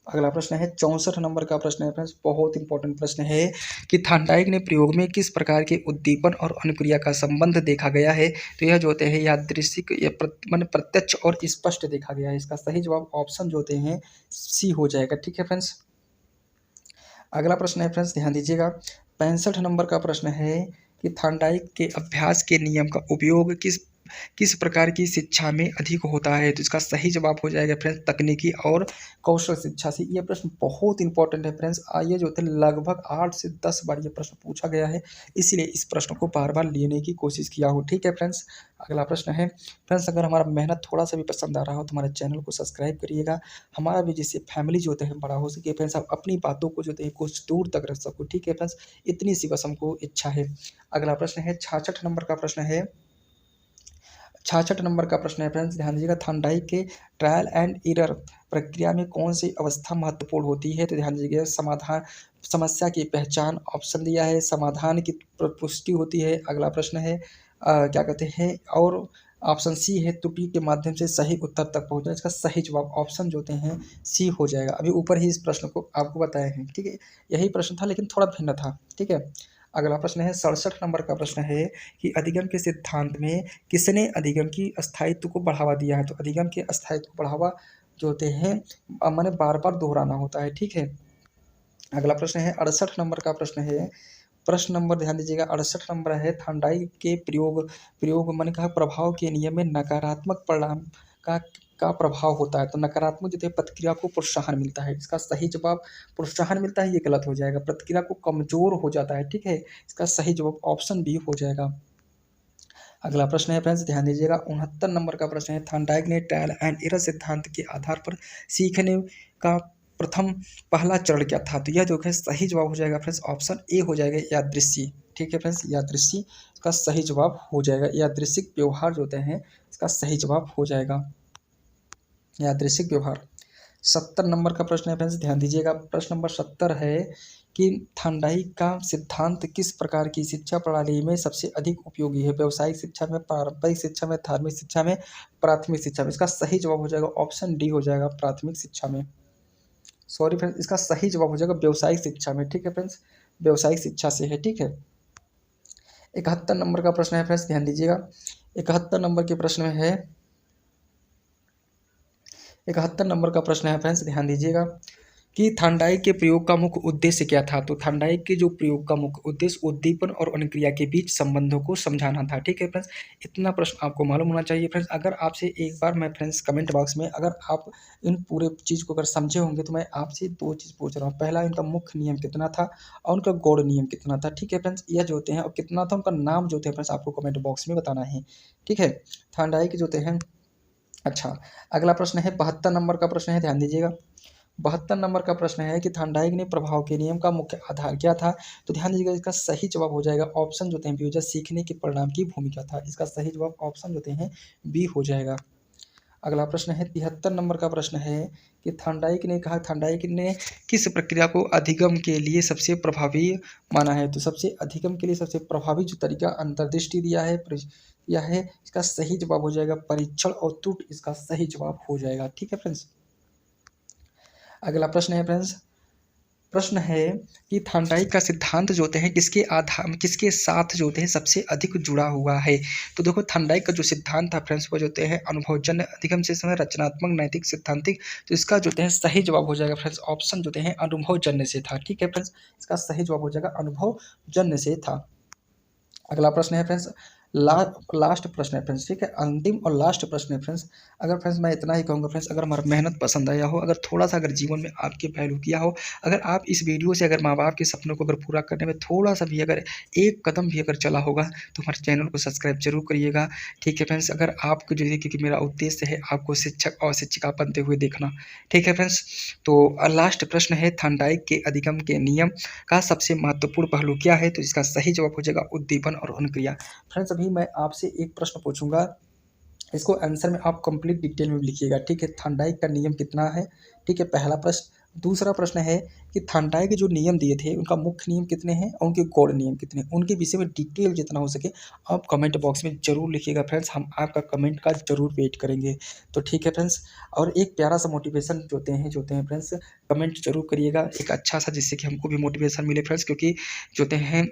अगला प्रश्न है 64 नंबर का प्रश्न है फ्रेंड्स, बहुत इंपॉर्टेंट प्रश्न है कि थार्नडाइक ने प्रयोग में किस प्रकार के उद्दीपन और अनुक्रिया का संबंध देखा गया है। तो यह जो होते हैं यादृच्छिक या प्रत्यक्ष और स्पष्ट देखा गया है। इसका सही जवाब ऑप्शन जो होते हैं सी हो जाएगा। ठीक है फ्रेंड्स। अगला प्रश्न है फ्रेंड्स, ध्यान दीजिएगा। 65 नंबर का प्रश्न है कि थार्नडाइक के अभ्यास के नियम का उपयोग किस प्रकार की शिक्षा में अधिक होता है। तो इसका सही जवाब हो जाएगा फ्रेंड्स तकनीकी और कौशल शिक्षा से। यह प्रश्न बहुत इंपॉर्टेंट है फ्रेंड्स, ये जो होते हैं लगभग 8 से 10 बार ये प्रश्न पूछा गया है, इसलिए इस प्रश्न को बार बार लेने की कोशिश किया हूँ। ठीक है फ्रेंड्स। अगला प्रश्न है फ्रेंड्स, अगर हमारा मेहनत थोड़ा सा भी पसंद आ रहा हो तो हमारे चैनल को सब्सक्राइब करिएगा। हमारा भी जिससे फैमिली जो होते हैं बड़ा हो सके फ्रेंड्स, आप अपनी बातों को जो है कुछ दूर तक रख सको। ठीक है फ्रेंड्स, इतनी सी बस हमको इच्छा है। अगला प्रश्न है 66 नंबर का प्रश्न है, 66 नंबर का प्रश्न है फ्रेंड्स, ध्यान दीजिएगा। थार्नडाइक के ट्रायल एंड एरर प्रक्रिया में कौन सी अवस्था महत्वपूर्ण होती है। तो ध्यान दीजिएगा समस्या की पहचान ऑप्शन दिया है, समाधान की पुष्टि होती है। अगला प्रश्न है क्या कहते हैं, और ऑप्शन सी है त्रुटि के माध्यम से सही उत्तर तक पहुंचना। इसका सही जवाब ऑप्शन जो होते हैं सी हो जाएगा। अभी ऊपर ही इस प्रश्न को आपको बताए हैं। ठीक है, यही प्रश्न था लेकिन थोड़ा भिन्न था। ठीक है। अगला प्रश्न है 67 नंबर का प्रश्न है कि अधिगम के सिद्धांत में किसने अधिगम की स्थायित्व को बढ़ावा दिया है। तो अधिगम के स्थायित्व को बढ़ावा जो होते हैं मैंने बार बार दोहराना होता है। ठीक है। अगला प्रश्न है 68 नंबर का प्रश्न है, प्रश्न नंबर ध्यान दीजिएगा 68 नंबर है, थार्नडाइक के प्रयोग मैंने कहा प्रभाव के नियम में नकारात्मक परिणाम का प्रभाव होता है। तो नकारात्मक जो है प्रतिक्रिया को प्रोत्साहन मिलता है। इसका सही जवाब प्रोत्साहन मिलता है, ये गलत हो जाएगा, प्रतिक्रिया को कमजोर हो जाता है। ठीक है। इसका सही जवाब ऑप्शन बी हो जाएगा। अगला प्रश्न है फ्रेंड्स, ध्यान दीजिएगा 69 नंबर का प्रश्न है, थार्नडाइक ने ट्रायल एंड एरर सिद्धांत के आधार पर सीखने का पहला चरण क्या था। तो यह जो है सही जवाब हो जाएगा फ्रेंड्स ऑप्शन ए हो जाएगा, यादृच्छी। ठीक है फ्रेंड्स, यादृच्छी इसका सही जवाब हो जाएगा। यादृच्छिक व्यवहार जो होते हैं इसका सही जवाब हो जाएगा यादृच्छिक व्यवहार। 70 नंबर का प्रश्न है फ्रेंड्स, ध्यान दीजिएगा। प्रश्न नंबर 70 है कि थांडाई का सिद्धांत किस प्रकार की शिक्षा प्रणाली में सबसे अधिक उपयोगी है? व्यावसायिक शिक्षा में, पारंपरिक शिक्षा में, धार्मिक शिक्षा में, प्राथमिक शिक्षा में? इसका सही जवाब हो जाएगा ऑप्शन डी हो जाएगा प्राथमिक शिक्षा में। सॉरी फ्रेंड्स, इसका सही जवाब हो जाएगा व्यावसायिक शिक्षा में। ठीक है फ्रेंड्स, व्यावसायिक शिक्षा से है। ठीक है, 71 नंबर का प्रश्न है फ्रेंड्स, ध्यान दीजिएगा। 71 नंबर के प्रश्न में है, 71 नंबर का प्रश्न है फ्रेंड्स, ध्यान दीजिएगा कि थांडाई के प्रयोग का मुख्य उद्देश्य क्या था? तो थांडाई के जो प्रयोग का मुख्य उद्देश्य उद्दीपन और अनुक्रिया के बीच संबंधों को समझाना था। ठीक है फ्रेंड्स, इतना प्रश्न आपको मालूम होना चाहिए फ्रेंड्स। अगर आपसे एक बार मैं फ्रेंड्स कमेंट बॉक्स में अगर आप इन पूरे चीज़ को अगर समझे होंगे तो मैं आपसे दो चीज़ पूछ रहा हूँ। पहला, इनका मुख्य नियम कितना था और उनका गौड़ नियम कितना था। ठीक है फ्रेंड्स, यह जो होते हैं और कितना था उनका नाम जो होते हैं फ्रेंड्स आपको कमेंट बॉक्स में बताना है। ठीक है, थांडाई के जो होते हैं। अच्छा, अगला प्रश्न है 72 नंबर का प्रश्न है, ध्यान दीजिएगा। 72 नंबर का प्रश्न है कि थांडाई ने प्रभाव के नियम का मुख्य आधार क्या था? तो ध्यान दीजिएगा, इसका सही जवाब हो जाएगा ऑप्शन जो होते हैं बी हो जाए, सीखने के परिणाम की भूमिका था। इसका सही जवाब ऑप्शन जो होते हैं बी हो जाएगा। अगला प्रश्न है 73 नंबर का प्रश्न है कि थांडाई ने कहा, थांडाई ने किस प्रक्रिया को अधिगम के लिए सबसे प्रभावी माना है? तो सबसे अधिगम के लिए सबसे प्रभावी जो तरीका अंतर्दृष्टि दिया है, यह है। इसका सही जवाब हो जाएगा परीक्षण और त्रुटि, इसका सही जवाब हो जाएगा। ठीक है फ्रेंड्स, अगला प्रश्न है फ्रेंड्स, प्रश्न है कि थांडाई का सिद्धांत जो होते हैं किसके आधार, किसके साथ जो होते हैं सबसे अधिक जुड़ा हुआ है? तो देखो, थांडाई का जो सिद्धांत था फ्रेंड्स वो जो होते हैं अनुभवजन्य, अधिगम से समय, रचनात्मक, नैतिक, सिद्धांतिक। तो इसका जो होते हैं सही जवाब हो जाएगा फ्रेंड्स ऑप्शन जो होते हैं अनुभवजन्य से था। ठीक है फ्रेंड्स, इसका सही जवाब हो जाएगा अनुभवजन्य से था। अगला प्रश्न है फ्रेंड्स, लास्ट प्रश्न है फ्रेंड्स। ठीक है, अंतिम और लास्ट प्रश्न है फ्रेंड्स। अगर फ्रेंड्स मैं इतना ही कहूँगा फ्रेंड्स, अगर हमारा मेहनत पसंद आया हो, अगर थोड़ा सा अगर जीवन में आपके वैल्यू किया हो, अगर आप इस वीडियो से अगर माँ बाप के सपनों को अगर पूरा करने में थोड़ा सा भी अगर एक कदम भी अगर चला होगा तो हमारे चैनल को सब्सक्राइब जरूर करिएगा। ठीक है फ्रेंड्स, अगर आपको जो है, क्योंकि मेरा उद्देश्य है आपको शिक्षक और शिक्षिका बनते हुए देखना। ठीक है फ्रेंड्स, तो लास्ट प्रश्न है थांडाई के अधिगम के नियम का सबसे महत्वपूर्ण पहलू क्या है? तो इसका सही जवाब हो जाएगा उद्दीपन और अनुक्रिया। फ्रेंड्स, अभी मैं आपसे एक प्रश्न पूछूंगा, इसको आंसर में आप कंप्लीट डिटेल में लिखिएगा। ठीक है, थांडाई का नियम कितना है? ठीक है, पहला प्रश्न। दूसरा प्रश्न है कि थांडाई के जो नियम दिए थे उनका मुख्य नियम कितने हैं और उनके गौड़ नियम कितने हैं? उनके विषय में डिटेल जितना हो सके आप कमेंट बॉक्स में जरूर लिखिएगा फ्रेंड्स, हम आपका कमेंट का जरूर वेट करेंगे। तो ठीक है फ्रेंड्स, और एक प्यारा सा मोटिवेशन जो होते हैं फ्रेंड्स, कमेंट जरूर करिएगा एक अच्छा सा, जिससे कि हमको भी मोटिवेशन मिले फ्रेंड्स, क्योंकि जो होते हैं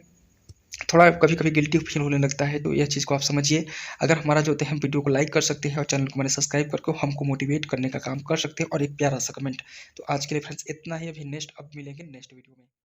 थोड़ा कभी कभी गिल्टी फील होने लगता है। तो यह चीज़ को आप समझिए। अगर हमारा जो होते हैं वीडियो को लाइक कर सकते हैं और चैनल को मैंने सब्सक्राइब करके हमको मोटिवेट करने का काम कर सकते हैं, और एक प्यारा सा कमेंट। तो आज के लिए फ्रेंड्स इतना ही, अभी नेक्स्ट अब मिलेंगे नेक्स्ट वीडियो में।